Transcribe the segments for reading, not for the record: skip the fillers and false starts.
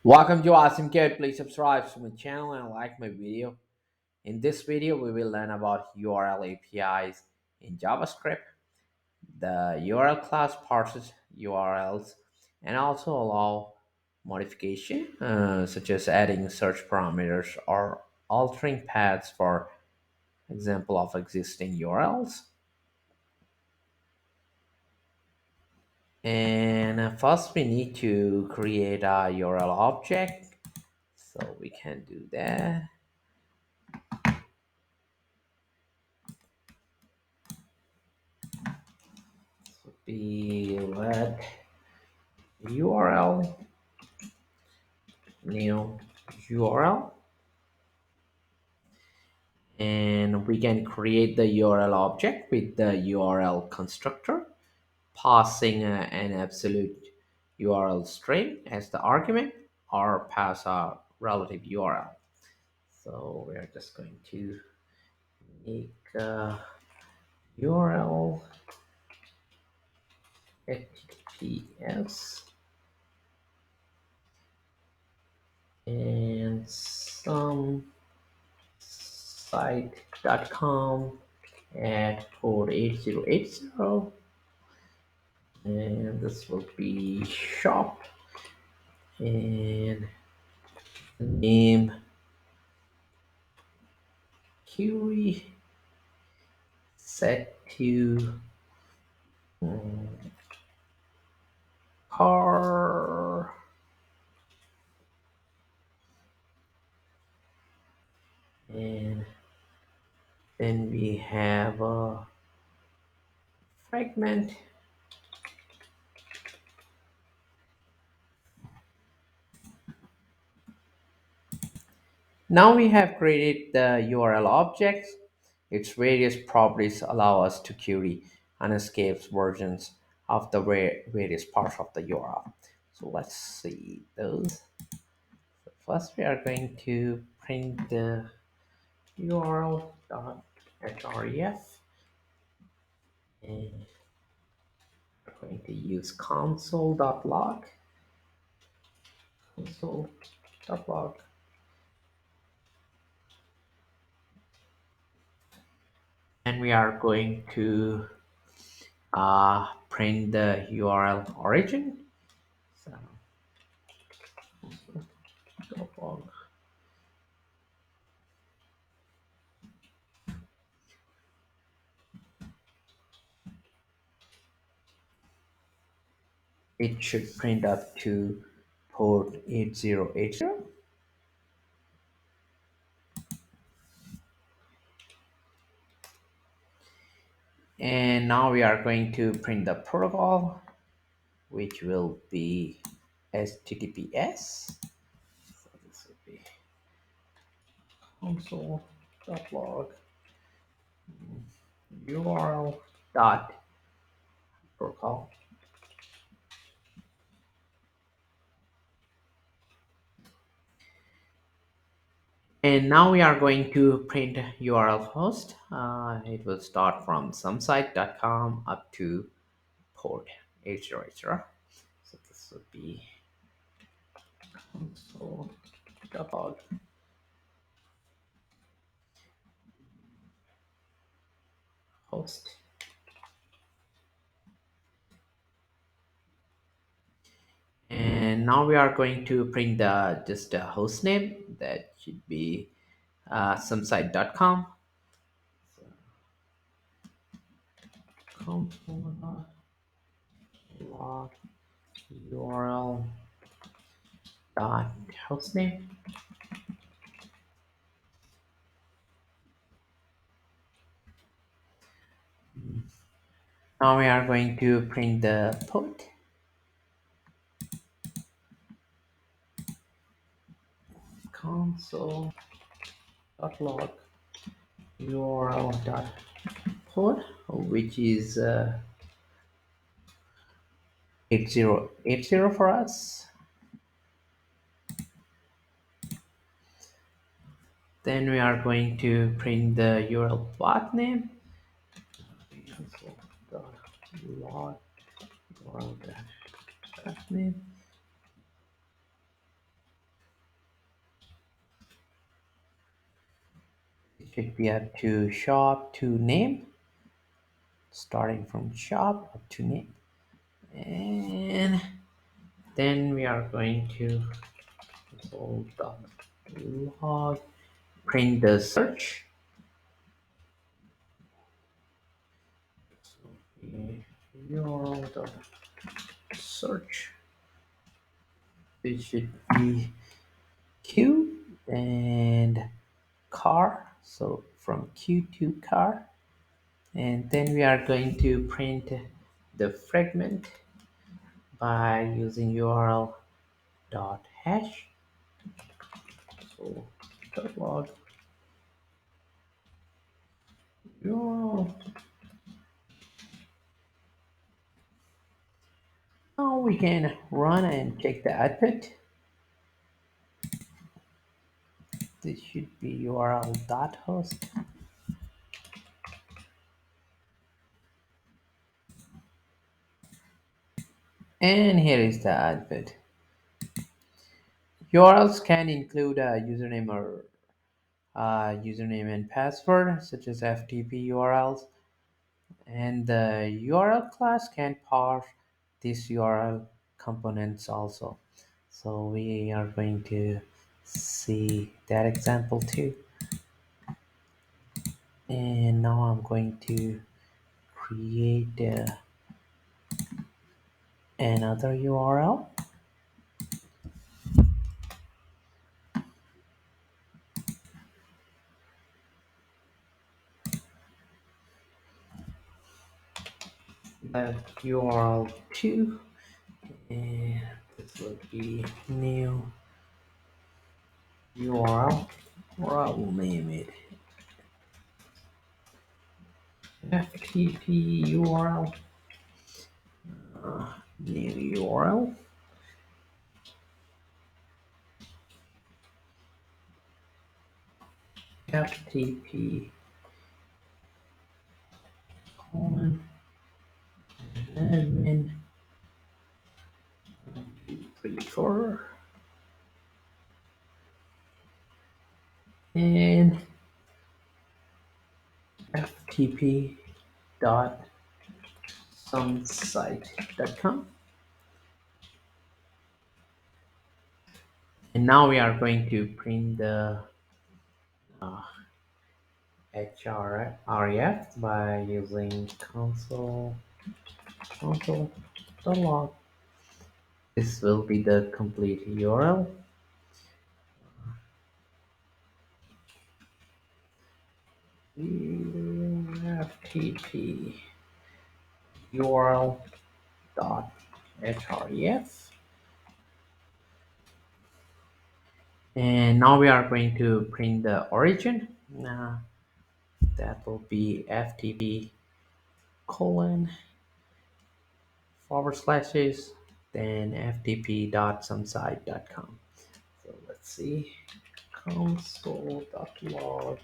Welcome to Awesome Kid. Please subscribe to my channel and like my video. In this video, we will learn about URL APIs in JavaScript. The URL class parses URLs and also allow modification, such as adding search parameters or altering paths for example of existing URLs. And first, we need to create a URL object. So we can do that. Be let URL new URL, and we can create the URL object with the URL constructor passing an absolute URL string as the argument or pass a relative URL. So we're just going to make a URL https and some site.com at port 8080, and this will be shop, and name query set to car, and then we have a fragment. Now we have created the URL objects. Its various properties allow us to query unescaped versions of the various parts of the URL. So let's see those. First, we are going to print the url.href, and we're going to use console.log, console.log, and we are going to print the URL origin. So, console.log. It should print up to port 8080. And now we are going to print the protocol, which will be HTTPS. So this will be console.log URL dot protocol. And now we are going to print URL host. It will start from somesite.com up to port 8080. So this would be console.log host. And now we are going to print the just a host name that should be somesite.com. So, console.log URL dot hostname. Now we are going to print the port. Console.log URL dot port, which is 8080 for us. Then we are going to print the URL path name. Console.log URL path name. should be up to shop to name, starting from shop up to name. And then we are going to console.log, print the search. So URL search. It should be Q and car. So from Q to car. And then we are going to print the fragment by using URL dot hash. So dot log URL. Now we can run and check the output. This should be URL dot host. And here is the output. URLs can include a username or username and password, such as FTP URLs, and the URL class can parse these URL components also. So we are going to see that example too. And now I'm going to create another URL. That URL 2, and this will be new URL, or I will name it FTP URL, new URL, FTP colon admin prefer, and FTP dot somesite.com. And now we are going to print the uh, href by using console.log. This will be the complete URL. FTP URL dot href. And now we are going to print the origin. That will be FTP colon forward slashes then ftp.somesite.com. So let's see, console.log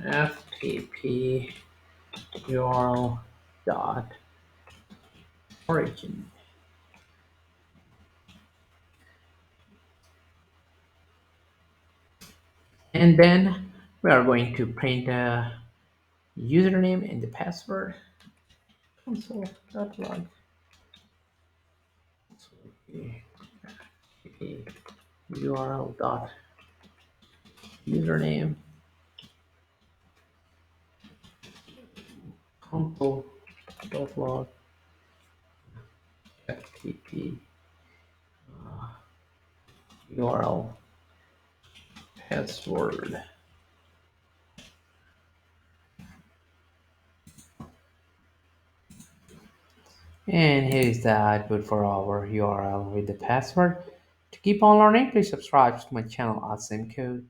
ftp url dot origin. And then we are going to print a username and the password. Console.log url dot username console.log ftp url password. And here is the output for our URL with the password. To keep on learning, please subscribe to my channel Awesome Code.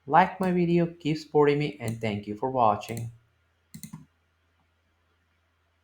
Like my video, keep supporting me, and thank you for watching.